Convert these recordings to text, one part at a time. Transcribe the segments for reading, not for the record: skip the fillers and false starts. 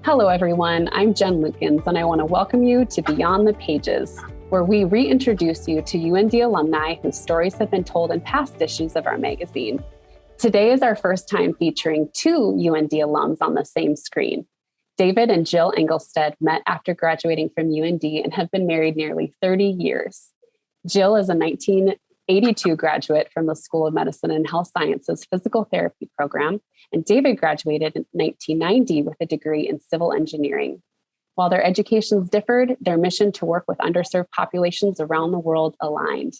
Hello, everyone. I'm Jen Lukens, and I want to welcome you to Beyond the Pages, where we reintroduce you to UND alumni whose stories have been told in past issues of our magazine. Today is our first time featuring two UND alums on the same screen. David and Jill Engelstad met after graduating from UND and have been married nearly 30 years. Jill is a 1982 graduate from the School of Medicine and Health Sciences Physical Therapy program, and David graduated in 1990 with a degree in civil engineering. While their educations differed, their mission to work with underserved populations around the world aligned.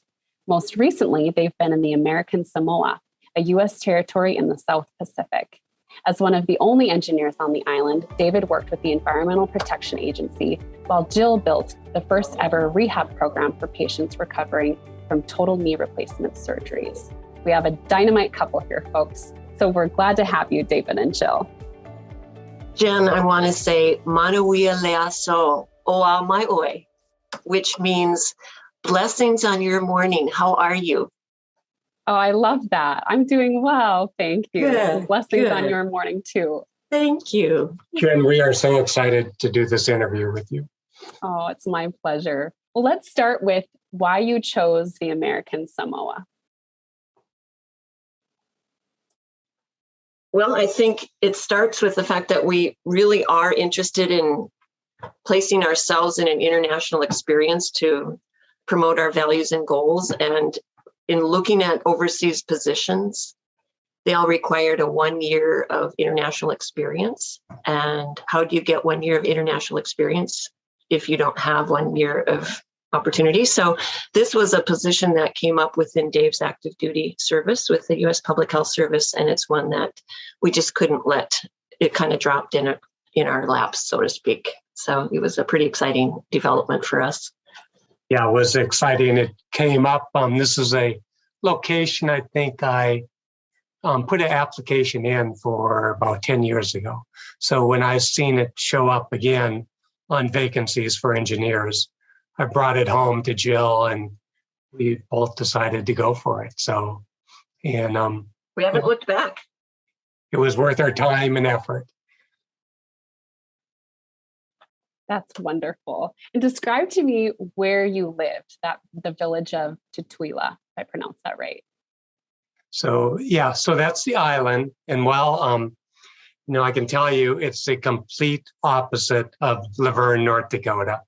Most recently, they've been in the American Samoa, a U.S. territory in the South Pacific. As one of the only engineers on the island, David worked with the Environmental Protection Agency, while Jill built the first ever rehab program for patients recovering from total knee replacement surgeries. We have a dynamite couple here, folks. So we're glad to have you, David and Jill. Jen, I want to say Manuia Leaso Oa Mai Oi, which means blessings on your morning. How are you? Oh, I love that. I'm doing well. Thank you. Good, Blessings on your morning, too. Thank you. Jen, we are so excited to do this interview with you. Oh, it's my pleasure. Well, let's start with why you chose the American Samoa. Well, I think it starts with the fact that we really are interested in placing ourselves in an international experience to promote our values and goals. And in looking at overseas positions, they all required a 1 year of international experience. And how do you get 1 year of international experience if you don't have 1 year of opportunity? So this was a position that came up within Dave's active duty service with the U.S. Public Health Service, and it's one that we just couldn't let it kind of dropped in our laps, so to speak. So it was a pretty exciting development for us. Yeah, it was exciting. It came up. This is a location I think I put an application in for about 10 years ago. So when I seen it show up again on vacancies for engineers, I brought it home to Jill and we both decided to go for it. So, and we haven't looked back. It was worth our time and effort. That's wonderful. And describe to me where you lived, the village of Tutuila, if I pronounce that right. So, yeah, so that's the island. And while, I can tell you it's the complete opposite of Laverne, North Dakota.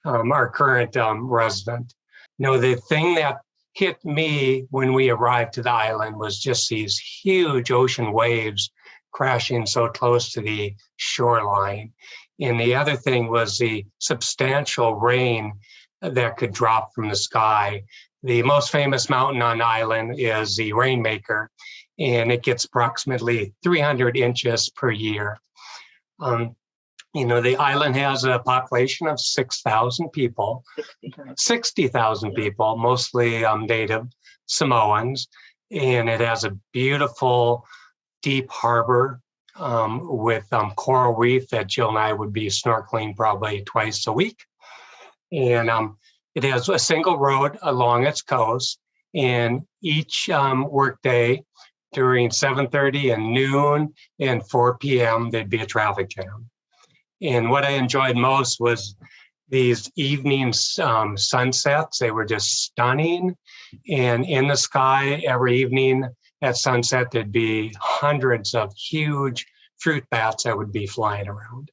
Our current resident. The thing that hit me when we arrived to the island was just these huge ocean waves crashing so close to the shoreline. And the other thing was the substantial rain that could drop from the sky. The most famous mountain on the island is the Rainmaker, and it gets approximately 300 inches per year. The island has a population of 6,000 people, 60,000 people, mostly native Samoans. And it has a beautiful, deep harbor with coral reef that Jill and I would be snorkeling probably twice a week. And it has a single road along its coast. And each workday during 7:30 and noon and 4 p.m., there'd be a traffic jam. And what I enjoyed most was these evening sunsets. They were just stunning. And in the sky every evening at sunset, there'd be hundreds of huge fruit bats that would be flying around.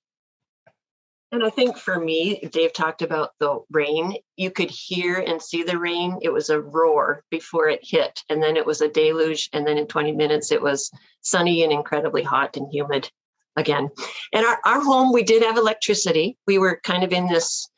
And I think for me, Dave talked about the rain. You could hear and see the rain. It was a roar before it hit. And then it was a deluge. And then in 20 minutes, it was sunny and incredibly hot and humid again. And our home, we did have electricity. We were kind of in this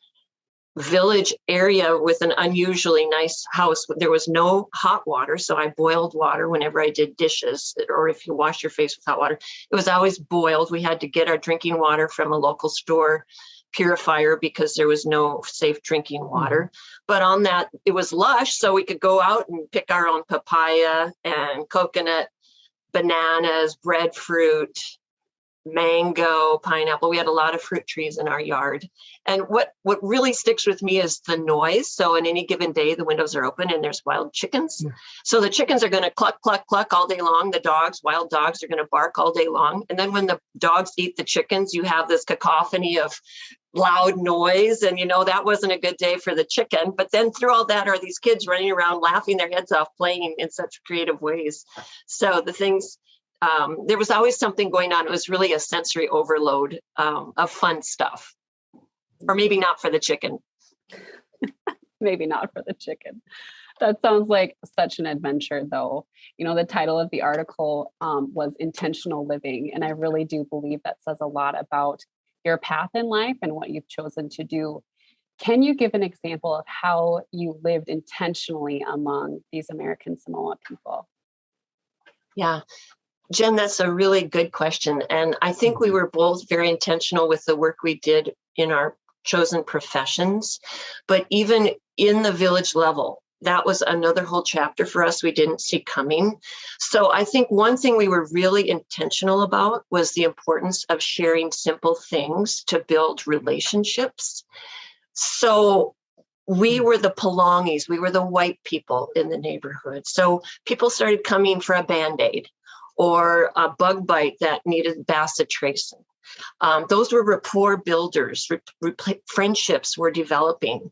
village area with an unusually nice house. There was no hot water, so I boiled water whenever I did dishes, or if you wash your face with hot water, it was always boiled. We had to get our drinking water from a local store purifier because there was no safe drinking water. But on that, it was lush, so we could go out and pick our own papaya and coconut, bananas, breadfruit, mango, pineapple. We had a lot of fruit trees in our yard. And what really sticks with me is the noise. So on any given day, the windows are open and there's wild chickens. Yeah. So the chickens are going to cluck, cluck, cluck all day long. The wild dogs are going to bark all day long. And then when the dogs eat the chickens, you have this cacophony of loud noise. And, that wasn't a good day for the chicken. But then through all that are these kids running around, laughing their heads off, playing in such creative ways. So the things, there was always something going on. It was really a sensory overload of fun stuff. Or maybe not for the chicken. Maybe not for the chicken. That sounds like such an adventure, though. The title of the article was Intentional Living. And I really do believe that says a lot about your path in life and what you've chosen to do. Can you give an example of how you lived intentionally among these American Samoa people? Yeah. Jen, that's a really good question. And I think we were both very intentional with the work we did in our chosen professions. But even in the village level, that was another whole chapter for us we didn't see coming. So I think one thing we were really intentional about was the importance of sharing simple things to build relationships. So we were the Palongis, we were the white people in the neighborhood. So people started coming for a Band-Aid or a bug bite that needed bacitracin. Those were rapport builders. Friendships were developing.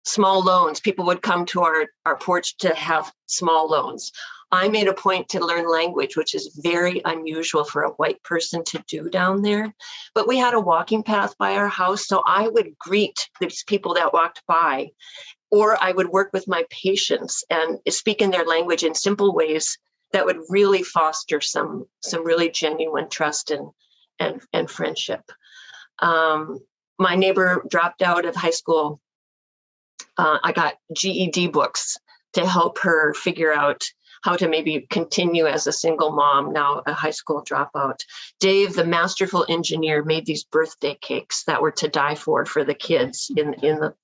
Small loans. People would come to our porch to have small loans. I made a point to learn language, which is very unusual for a white person to do down there. But we had a walking path by our house, so I would greet these people that walked by, or I would work with my patients and speak in their language in simple ways that would really foster some really genuine trust and friendship. My neighbor dropped out of high school. I got GED books to help her figure out how to maybe continue as a single mom, now a high school dropout. Dave, the masterful engineer, made these birthday cakes that were to die for the kids in the,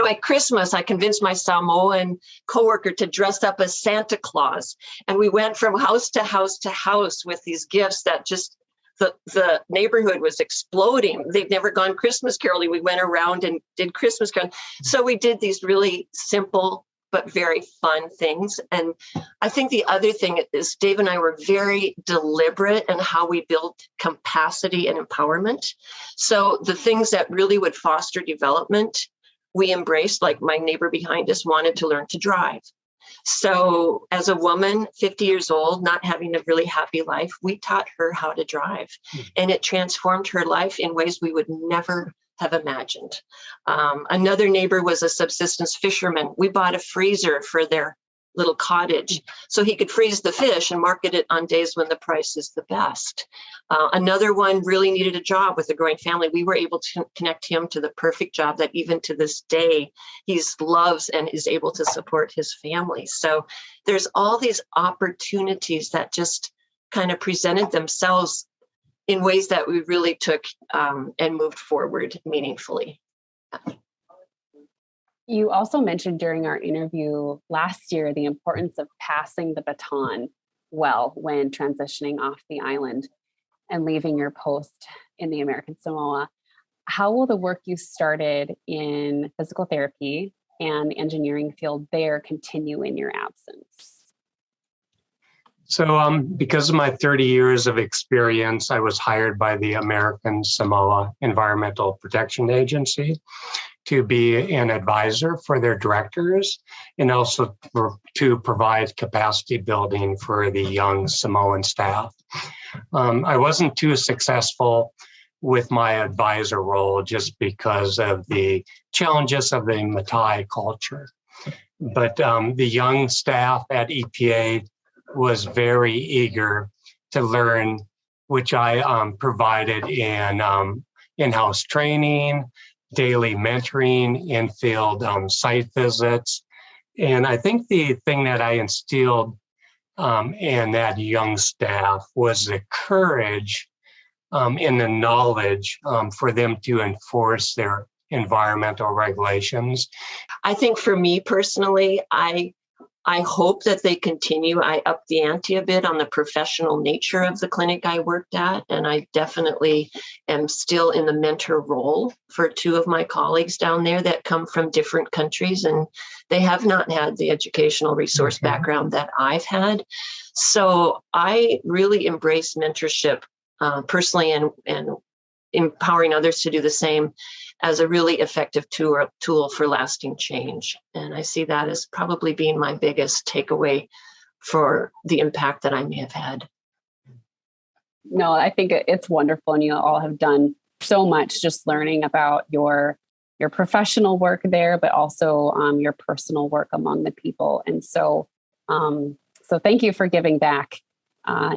at Christmas, I convinced my Samoan coworker to dress up as Santa Claus. And we went from house to house to house with these gifts that just, the neighborhood was exploding. They'd never gone Christmas caroling. We went around and did Christmas caroling. So we did these really simple but very fun things. And I think the other thing is Dave and I were very deliberate in how we built capacity and empowerment. So the things that really would foster development, we embraced. Like my neighbor behind us wanted to learn to drive. So as a woman, 50 years old, not having a really happy life, we taught her how to drive. And it transformed her life in ways we would never have imagined. Another neighbor was a subsistence fisherman. We bought a freezer for their little cottage so he could freeze the fish and market it on days when the price is the best. Another one really needed a job with a growing family. We were able to connect him to the perfect job that even to this day he loves and is able to support his family. So there's all these opportunities that just kind of presented themselves in ways that we really took and moved forward meaningfully. You also mentioned during our interview last year the importance of passing the baton well when transitioning off the island and leaving your post in the American Samoa. How will the work you started in physical therapy and engineering field there continue in your absence? So because of my 30 years of experience, I was hired by the American Samoa Environmental Protection Agency to be an advisor for their directors and also to provide capacity building for the young Samoan staff. I wasn't too successful with my advisor role just because of the challenges of the Matai culture. But the young staff at EPA was very eager to learn, which I provided in in-house training, daily mentoring, in-field site visits. And I think the thing that I instilled in that young staff was the courage and the knowledge for them to enforce their environmental regulations. I think for me personally, I I hope that they continue. I upped the ante a bit on the professional nature of the clinic I worked at, and I definitely am still in the mentor role for two of my colleagues down there that come from different countries, and they have not had the educational resource background that I've had. So I really embrace mentorship personally, and empowering others to do the same as a really effective tool for lasting change. And I see that as probably being my biggest takeaway for the impact that I may have had. No, I think it's wonderful. And you all have done so much just learning about your professional work there, but also your personal work among the people. And so thank you for giving back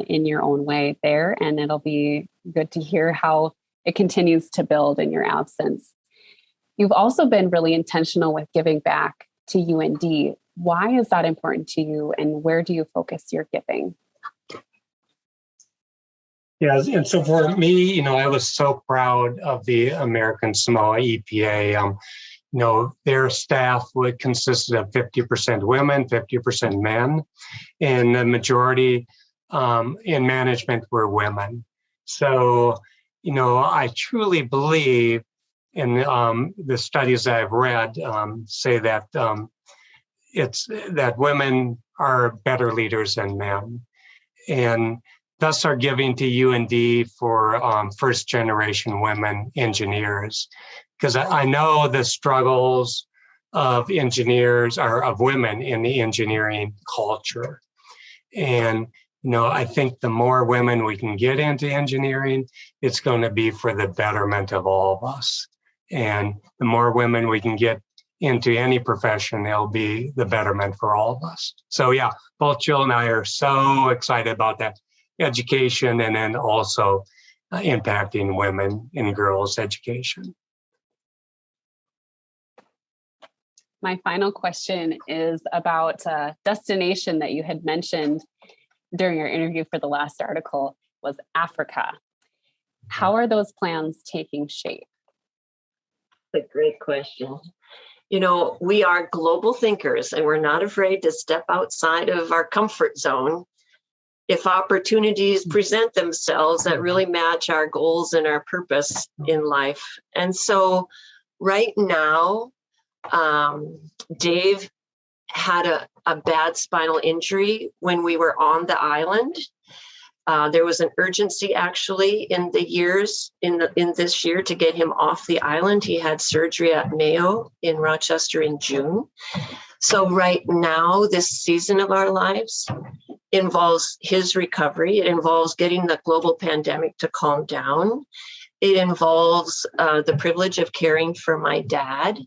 in your own way there. And it'll be good to hear how it continues to build in your absence. You've also been really intentional with giving back to UND. Why is that important to you, and where do you focus your giving? Yeah, and so for me, I was so proud of the American Samoa EPA. Their staff would consist of 50% women, 50% men, and the majority in management were women. So, I truly believe, and the studies I've read say that it's that women are better leaders than men, and thus are giving to UND for first generation women engineers, because I know the struggles of engineers are of women in the engineering culture. And I think the more women we can get into engineering, it's going to be for the betterment of all of us. And the more women we can get into any profession, it'll be the betterment for all of us. So yeah, both Jill and I are so excited about that education, and then also impacting women and girls' education. My final question is about a destination that you had mentioned during your interview for the last article was Africa. How are those plans taking shape? That's a great question. We are global thinkers, and we're not afraid to step outside of our comfort zone if opportunities present themselves that really match our goals and our purpose in life. And so right now, Dave had a bad spinal injury when we were on the island. There was an urgency actually in this year to get him off the island. He had surgery at Mayo in Rochester in June. So right now, this season of our lives involves his recovery. It involves getting the global pandemic to calm down. It involves the privilege of caring for my dad.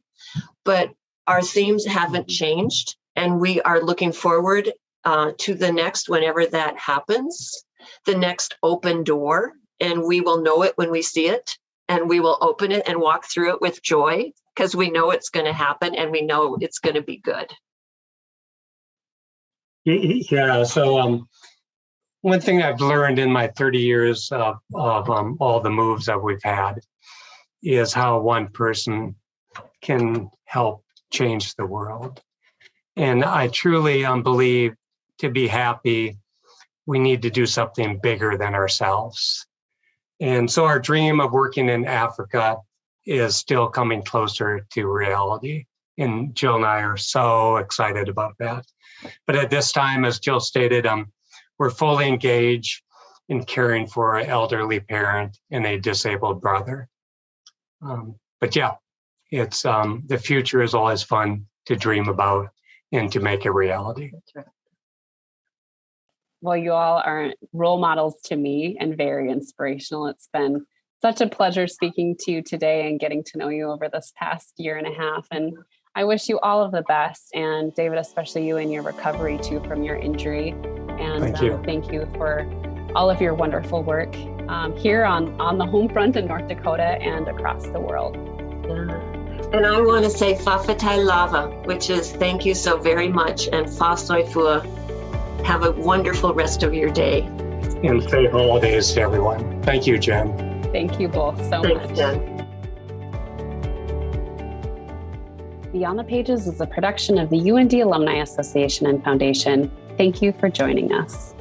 But our themes haven't changed, and we are looking forward to the next, whenever that happens, the next open door, and we will know it when we see it, and we will open it and walk through it with joy, because we know it's going to happen and we know it's going to be good. Yeah, so one thing I've learned in my 30 years of all the moves that we've had is how one person can help change the world. And I truly believe to be happy, we need to do something bigger than ourselves. And so our dream of working in Africa is still coming closer to reality. And Jill and I are so excited about that. But at this time, as Jill stated, we're fully engaged in caring for an elderly parent and a disabled brother. But yeah, it's the future is always fun to dream about and to make a reality. That's right. Well, you all are role models to me and very inspirational. It's been such a pleasure speaking to you today and getting to know you over this past year and a half. And I wish you all of the best. And David, especially you in your recovery too from your injury. And thank you for all of your wonderful work here on the home front in North Dakota and across the world. And I want to say Fafatai Lava, which is thank you so very much, and Fa Soifua. Have a wonderful rest of your day. And safe holidays to everyone. Thank you, Jen. Thank you both so much. Thanks, Jen. Beyond the Pages is a production of the UND Alumni Association and Foundation. Thank you for joining us.